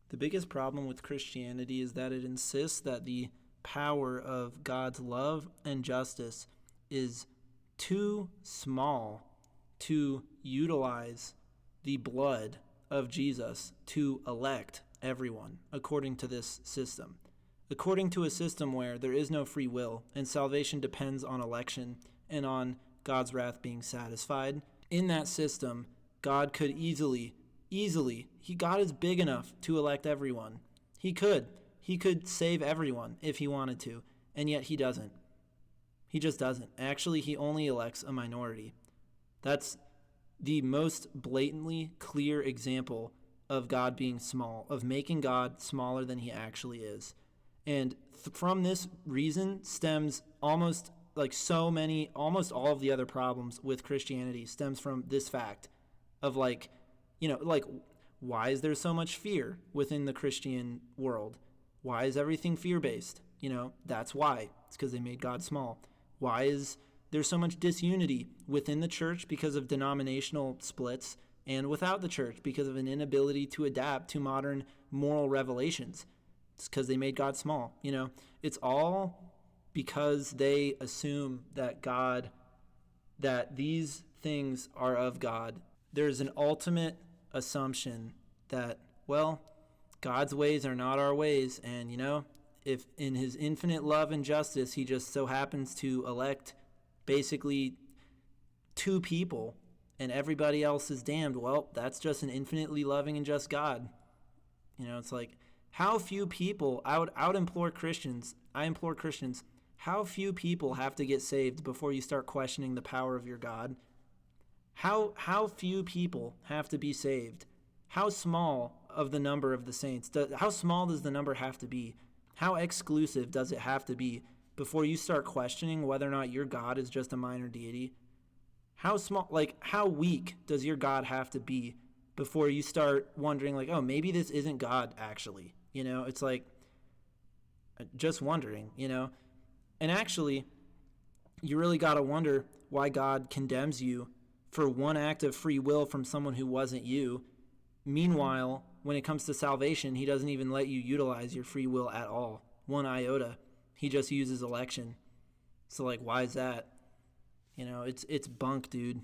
The biggest problem with Christianity is that it insists that the power of God's love and justice is too small to utilize the blood of Jesus to elect everyone according to this system. According to a system where there is no free will and salvation depends on election and on God's wrath being satisfied, in that system, God could God is big enough to elect everyone. He could save everyone if he wanted to, and yet he doesn't. He just doesn't. Actually, he only elects a minority. That's the most blatantly clear example of God being small, of making God smaller than he actually is. And from this reason stems almost all of the other problems with Christianity stems from this fact of why is there so much fear within the Christian world? Why is everything fear-based? That's why. It's because they made God small. Why is there so much disunity within the church because of denominational splits and without the church because of an inability to adapt to modern moral revelations? It's because they made God small. It's all because they assume that these things are of God. There's an ultimate assumption that, God's ways are not our ways. And, if in his infinite love and justice, he just so happens to elect basically two people and everybody else is damned, that's just an infinitely loving and just God. It's like, how few people, I implore Christians, how few people have to get saved before you start questioning the power of your God? How few people have to be saved? How small of the number of the saints? How small does the number have to be? How exclusive does it have to be before you start questioning whether or not your God is just a minor deity? How weak does your God have to be before you start wondering, maybe this isn't God actually? It's like, just wondering, And actually, you really got to wonder why God condemns you for one act of free will from someone who wasn't you. Meanwhile, when it comes to salvation, he doesn't even let you utilize your free will at all. One iota. He just uses election. So, why is that? It's bunk, dude.